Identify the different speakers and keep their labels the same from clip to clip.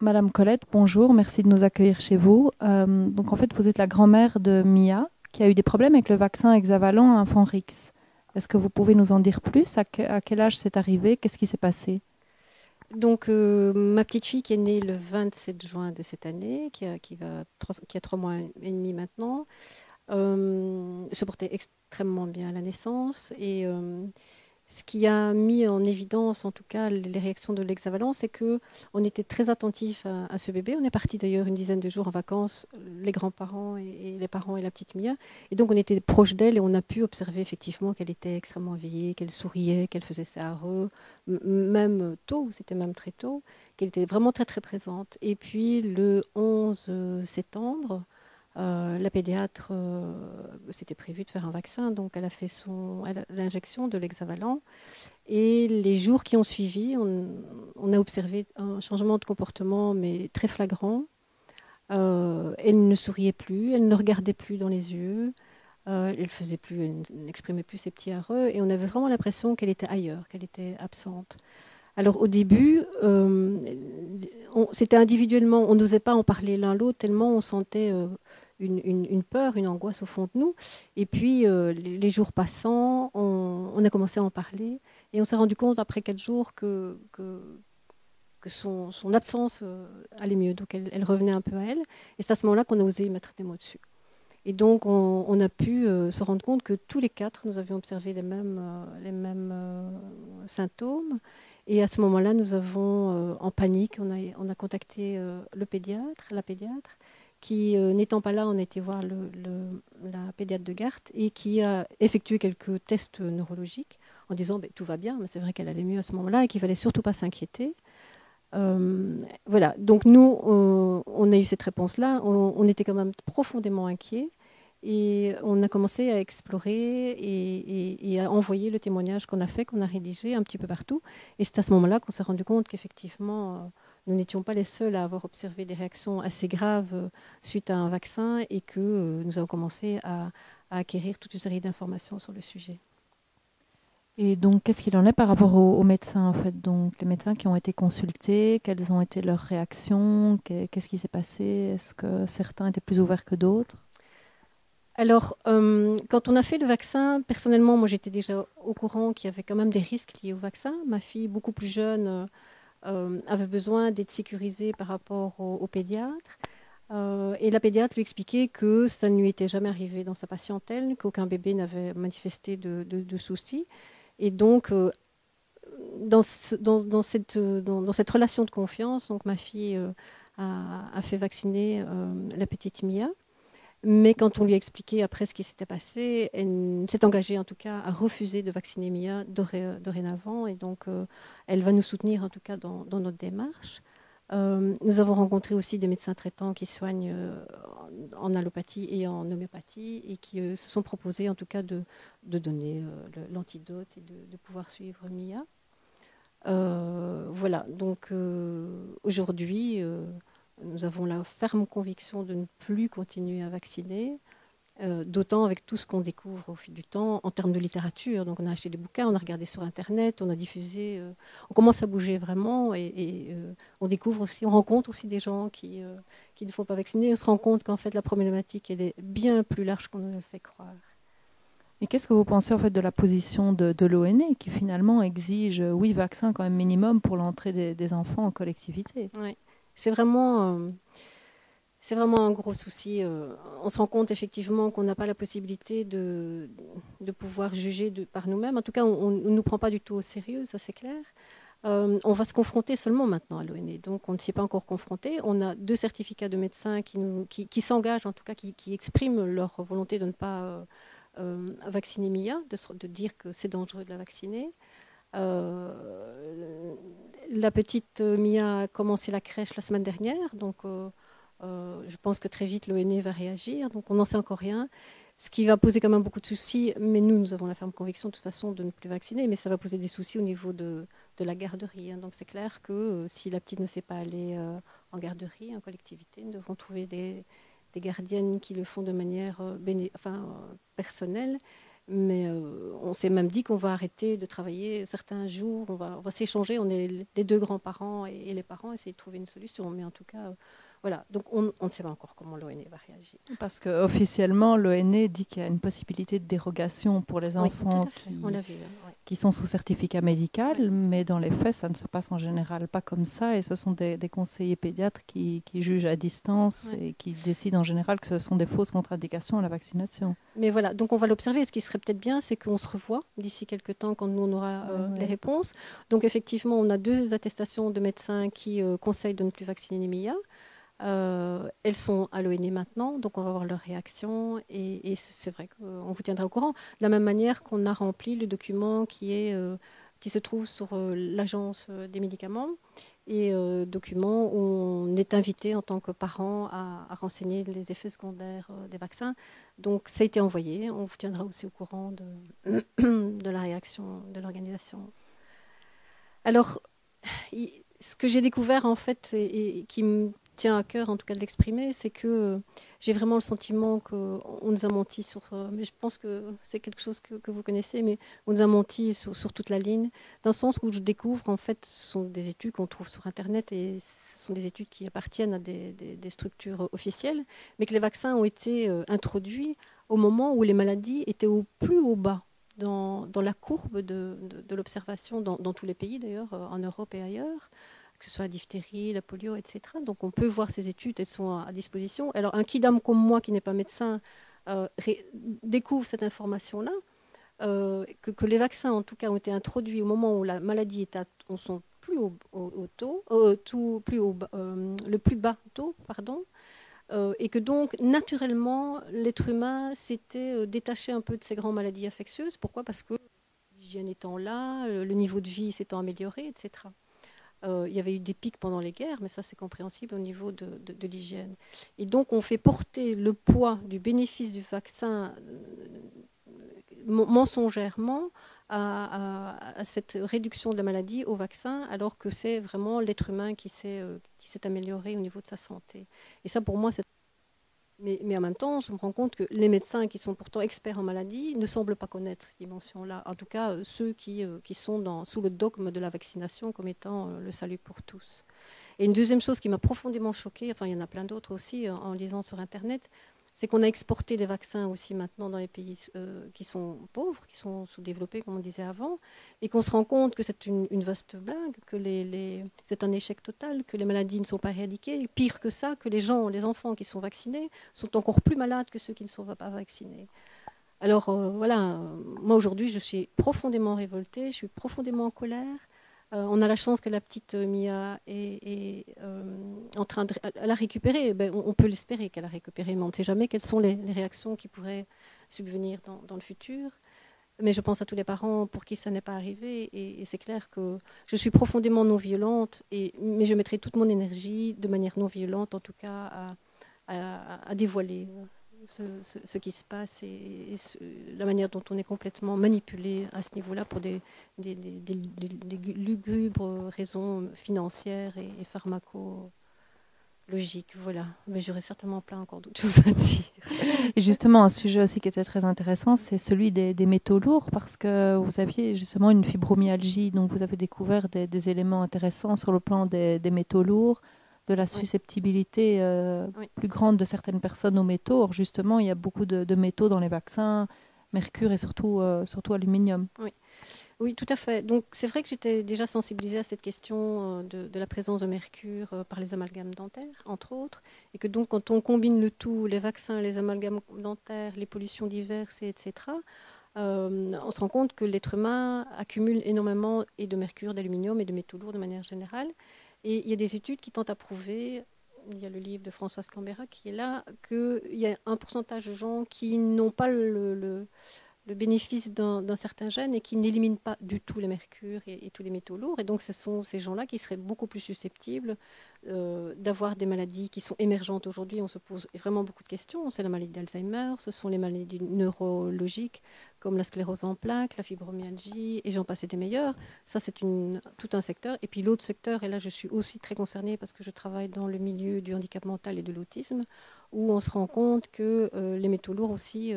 Speaker 1: Madame Colette, bonjour, merci de nous accueillir chez vous. Donc en fait, vous êtes la grand-mère de Mia, qui a eu des problèmes avec le vaccin hexavalent à Infanrix. Est-ce que vous pouvez nous en dire plus? À quel âge c'est arrivé? Qu'est-ce qui s'est passé?
Speaker 2: Donc, ma petite fille qui est née le 27 juin de cette année, qui a 3 mois et demi maintenant, se portait extrêmement bien à la naissance. Et ce qui a mis en évidence, en tout cas, les réactions de l'hexavalent, c'est que on était très attentifs à ce bébé. On est parti d'ailleurs une dizaine de jours en vacances, les grands-parents et les parents et la petite Mia. Et donc, on était proche d'elle et on a pu observer effectivement qu'elle était extrêmement éveillée, qu'elle souriait, qu'elle faisait ses arreux, même tôt, c'était même très tôt, qu'elle était vraiment très très présente. Et puis, le 11 septembre, la pédiatre, c'était prévu de faire un vaccin, donc elle a fait l'injection de l'hexavalent. Et les jours qui ont suivi, on a observé un changement de comportement, mais très flagrant. Elle ne souriait plus, elle ne regardait plus dans les yeux, elle n'exprimait plus ses petits arreux, et on avait vraiment l'impression qu'elle était ailleurs, qu'elle était absente. Alors au début, c'était individuellement, on n'osait pas en parler l'un l'autre tellement on sentait une peur, une angoisse au fond de nous. Et puis les jours passant, on a commencé à en parler et on s'est rendu compte après 4 jours que son absence allait mieux. Donc elle revenait un peu à elle. Et c'est à ce moment-là qu'on a osé mettre des mots dessus. Et donc on a pu se rendre compte que tous les quatre, nous avions observé les mêmes symptômes. Et à ce moment-là, nous avons, en panique, on a contacté la pédiatre, qui, n'étant pas là, on a été voir la pédiatre de Gard et qui a effectué quelques tests neurologiques en disant ben, tout va bien, mais c'est vrai qu'elle allait mieux à ce moment-là et qu'il ne fallait surtout pas s'inquiéter. Voilà, donc nous, on a eu cette réponse-là, on était quand même profondément inquiets. Et on a commencé à explorer et à envoyer le témoignage qu'on a fait, qu'on a rédigé un petit peu partout. Et c'est à ce moment-là qu'on s'est rendu compte qu'effectivement, nous n'étions pas les seuls à avoir observé des réactions assez graves suite à un vaccin et que nous avons commencé à acquérir toute une série d'informations sur le sujet.
Speaker 1: Et donc, qu'est-ce qu'il en est par rapport aux médecins, en fait? Donc, les médecins qui ont été consultés, quelles ont été leurs réactions? Qu'est-ce qui s'est passé? Est-ce que certains étaient plus ouverts que d'autres?
Speaker 2: Alors, quand on a fait le vaccin, personnellement, moi j'étais déjà au courant qu'il y avait quand même des risques liés au vaccin. Ma fille, beaucoup plus jeune, avait besoin d'être sécurisée par rapport au pédiatre. Et la pédiatre lui expliquait que ça ne lui était jamais arrivé dans sa patientèle, qu'aucun bébé n'avait manifesté de soucis. Et donc, dans cette relation de confiance, donc ma fille a fait vacciner la petite Mia. Mais quand on lui a expliqué après ce qui s'était passé, elle s'est engagée en tout cas à refuser de vacciner Mia dorénavant. Et donc, elle va nous soutenir en tout cas dans notre démarche. Nous avons rencontré aussi des médecins traitants qui soignent en allopathie et en homéopathie et qui se sont proposés en tout cas de donner l'antidote et de pouvoir suivre Mia. Voilà, donc aujourd'hui, nous avons la ferme conviction de ne plus continuer à vacciner, d'autant avec tout ce qu'on découvre au fil du temps en termes de littérature. Donc on a acheté des bouquins, on a regardé sur Internet, on a diffusé, on commence à bouger vraiment et on découvre aussi, on rencontre aussi des gens qui ne font pas vacciner. On se rend compte qu'en fait la problématique, elle est bien plus large qu'on ne le fait croire.
Speaker 1: Et qu'est-ce que vous pensez en fait de la position de l'ONE qui finalement exige 8 vaccins quand même minimum pour l'entrée des enfants en collectivité?
Speaker 2: Ouais. C'est vraiment, c'est vraiment un gros souci. On se rend compte effectivement qu'on n'a pas la possibilité de pouvoir juger par nous-mêmes. En tout cas, on ne nous prend pas du tout au sérieux, ça c'est clair. On va se confronter seulement maintenant à l'ONE, donc on ne s'y est pas encore confronté. On a 2 certificats de médecins qui s'engagent, en tout cas qui expriment leur volonté de ne pas vacciner Mia, de dire que c'est dangereux de la vacciner. Euh, la petite Mia a commencé la crèche la semaine dernière, donc je pense que très vite l'ONE va réagir, donc on n'en sait encore rien. Ce qui va poser quand même beaucoup de soucis, mais nous avons la ferme conviction de toute façon de ne plus vacciner, mais ça va poser des soucis au niveau de la garderie. Hein. Donc c'est clair que si la petite ne sait pas aller en garderie, en collectivité, nous devons trouver des gardiennes qui le font de manière personnelle. Mais on s'est même dit qu'on va arrêter de travailler certains jours, on va s'échanger, on est les deux grands-parents et les parents, essayer de trouver une solution. Mais en tout cas, voilà. Donc on ne sait pas encore comment l'ONE va réagir.
Speaker 1: Parce qu'officiellement, l'ONE dit qu'il y a une possibilité de dérogation pour les
Speaker 2: Oui, tout
Speaker 1: enfants
Speaker 2: à fait. On l'a vu. Ouais.
Speaker 1: qui sont sous certificat médical,
Speaker 2: Ouais.
Speaker 1: mais dans les faits, ça ne se passe en général pas comme ça. Et ce sont des conseillers pédiatres qui jugent à distance
Speaker 2: Ouais.
Speaker 1: et qui décident en général que ce sont des fausses contre-indications à la vaccination.
Speaker 2: Mais voilà, donc on va l'observer. Ce qui serait peut-être bien, c'est qu'on se revoie d'ici quelques temps quand nous on aura les réponses. Donc effectivement, on a 2 attestations de médecins qui conseillent de ne plus vacciner les MIA. Elles sont à l'ONE maintenant, donc on va voir leur réaction et c'est vrai qu'on vous tiendra au courant. De la même manière qu'on a rempli le document qui se trouve sur l'agence des médicaments et document où on est invité en tant que parent à renseigner les effets secondaires des vaccins. Donc ça a été envoyé, on vous tiendra aussi au courant de la réaction de l'organisation. Alors, ce que j'ai découvert en fait et qui me tient à cœur en tout cas de l'exprimer, c'est que j'ai vraiment le sentiment qu'on nous a menti sur, mais je pense que c'est quelque chose que vous connaissez, mais on nous a menti sur toute la ligne, dans le sens où je découvre en fait, ce sont des études qu'on trouve sur Internet et ce sont des études qui appartiennent à des structures officielles, mais que les vaccins ont été introduits au moment où les maladies étaient au plus haut bas dans la courbe de l'observation dans tous les pays d'ailleurs, en Europe et ailleurs, que ce soit la diphtérie, la polio, etc. Donc on peut voir ces études, elles sont à disposition. Alors un kidam comme moi qui n'est pas médecin découvre cette information-là, que les vaccins en tout cas ont été introduits au moment où la maladie est à son plus haut taux, le plus bas taux, pardon. Et que donc, naturellement, l'être humain s'était détaché un peu de ces grandes maladies infectieuses. Pourquoi? Parce que l'hygiène étant là, le niveau de vie s'étant amélioré, etc. Il y avait eu des pics pendant les guerres, mais ça c'est compréhensible au niveau de l'hygiène. Et donc on fait porter le poids du bénéfice du vaccin mensongèrement à cette réduction de la maladie au vaccin, alors que c'est vraiment l'être humain qui s'est amélioré au niveau de sa santé. Et ça pour moi c'est... Mais en même temps, je me rends compte que les médecins qui sont pourtant experts en maladie ne semblent pas connaître cette dimension-là. En tout cas, ceux qui sont sous le dogme de la vaccination comme étant le salut pour tous. Et une deuxième chose qui m'a profondément choquée, enfin il y en a plein d'autres aussi en lisant sur Internet, c'est qu'on a exporté les vaccins aussi maintenant dans les pays qui sont pauvres, qui sont sous-développés, comme on disait avant, et qu'on se rend compte que c'est une vaste blague, que c'est un échec total, que les maladies ne sont pas éradiquées, et pire que ça, que les enfants qui sont vaccinés sont encore plus malades que ceux qui ne sont pas vaccinés. Alors voilà, moi aujourd'hui je suis profondément révoltée, je suis profondément en colère. On a la chance que la petite Mia est en train de... Elle a récupéré, ben, on peut l'espérer qu'elle a récupéré, mais on ne sait jamais quelles sont les réactions qui pourraient subvenir dans le futur. Mais je pense à tous les parents pour qui ça n'est pas arrivé. Et c'est clair que je suis profondément non violente, mais je mettrai toute mon énergie de manière non violente, en tout cas, à dévoiler ce qui se passe et la manière dont on est complètement manipulé à ce niveau-là pour des lugubres raisons financières et pharmacologiques. Voilà. Mais j'aurais certainement plein encore d'autres choses à dire.
Speaker 1: Et justement, un sujet aussi qui était très intéressant, c'est celui des métaux lourds, parce que vous aviez justement une fibromyalgie, donc vous avez découvert des éléments intéressants sur le plan des métaux lourds, de la susceptibilité plus grande de certaines personnes aux métaux. Or, justement, il y a beaucoup de métaux dans les vaccins, mercure et surtout aluminium.
Speaker 2: Oui, tout à fait. Donc, c'est vrai que j'étais déjà sensibilisée à cette question de la présence de mercure par les amalgames dentaires, entre autres, et que donc, quand on combine le tout, les vaccins, les amalgames dentaires, les pollutions diverses, etc., on se rend compte que l'être humain accumule énormément et de mercure, d'aluminium et de métaux lourds de manière générale. Et il y a des études qui tentent à prouver, il y a le livre de Françoise Canberra qui est là, qu'il y a un pourcentage de gens qui n'ont pas le bénéfice d'un certain gène et qui n'élimine pas du tout les mercures et tous les métaux lourds. Et donc, ce sont ces gens-là qui seraient beaucoup plus susceptibles d'avoir des maladies qui sont émergentes aujourd'hui. On se pose vraiment beaucoup de questions. C'est la maladie d'Alzheimer, ce sont les maladies neurologiques comme la sclérose en plaques, la fibromyalgie, et j'en passe des meilleurs. Ça, c'est tout un secteur. Et puis l'autre secteur, et là, je suis aussi très concernée parce que je travaille dans le milieu du handicap mental et de l'autisme, où on se rend compte que les métaux lourds aussi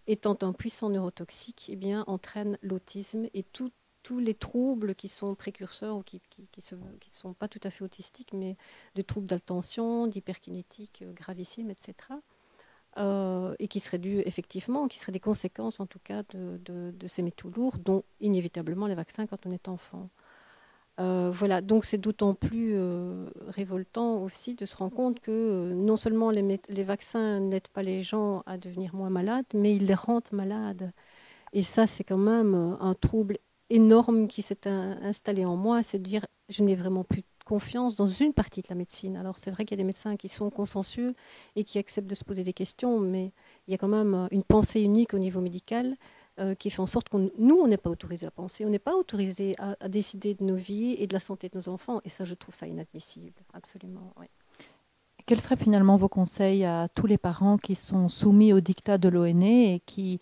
Speaker 2: étant un puissant neurotoxique, eh bien, entraîne l'autisme et tous les troubles qui sont précurseurs ou qui ne sont pas tout à fait autistiques, mais de troubles d'attention, d'hyperkinétique gravissime, etc. Et qui seraient dus effectivement, qui seraient des conséquences en tout cas de ces métaux lourds, dont inévitablement les vaccins quand on est enfant. Voilà, donc c'est d'autant plus révoltant aussi de se rendre compte que non seulement les vaccins n'aident pas les gens à devenir moins malades, mais ils les rendent malades. Et ça, c'est quand même un trouble énorme qui s'est installé en moi, c'est de dire je n'ai vraiment plus confiance dans une partie de la médecine. Alors c'est vrai qu'il y a des médecins qui sont consensueux et qui acceptent de se poser des questions, mais il y a quand même une pensée unique au niveau médical qui fait en sorte que nous, on n'est pas autorisé à penser, on n'est pas autorisé à décider de nos vies et de la santé de nos enfants. Et ça, je trouve ça inadmissible, absolument. Oui.
Speaker 1: Quels seraient finalement vos conseils à tous les parents qui sont soumis au diktat de l'ONE et qui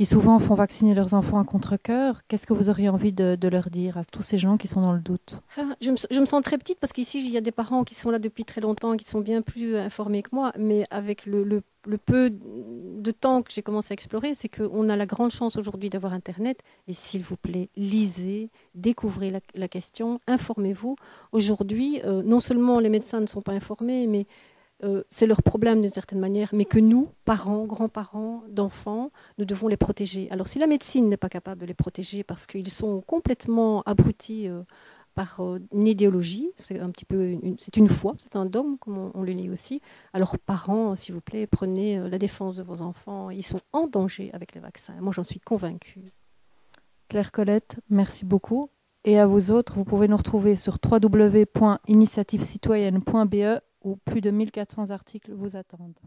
Speaker 1: souvent font vacciner leurs enfants à contre-cœur? Qu'est-ce que vous auriez envie de leur dire à tous ces gens qui sont dans le doute?
Speaker 2: Je me sens très petite parce qu'ici, il y a des parents qui sont là depuis très longtemps, qui sont bien plus informés que moi, mais avec le peu de temps que j'ai commencé à explorer, c'est qu'on a la grande chance aujourd'hui d'avoir Internet. Et s'il vous plaît, lisez, découvrez la question, informez-vous. Aujourd'hui, non seulement les médecins ne sont pas informés, mais c'est leur problème d'une certaine manière, mais que nous, parents, grands-parents d'enfants, nous devons les protéger. Alors si la médecine n'est pas capable de les protéger parce qu'ils sont complètement abrutis par une idéologie, c'est un petit peu c'est une foi, c'est un dogme comme on le lit aussi. Alors parents, s'il vous plaît, prenez la défense de vos enfants, ils sont en danger avec les vaccins. Moi j'en suis convaincue.
Speaker 1: Claire Colette, merci beaucoup. Et à vous autres, vous pouvez nous retrouver sur www.initiativecitoyenne.be où plus de 1400 articles vous attendent.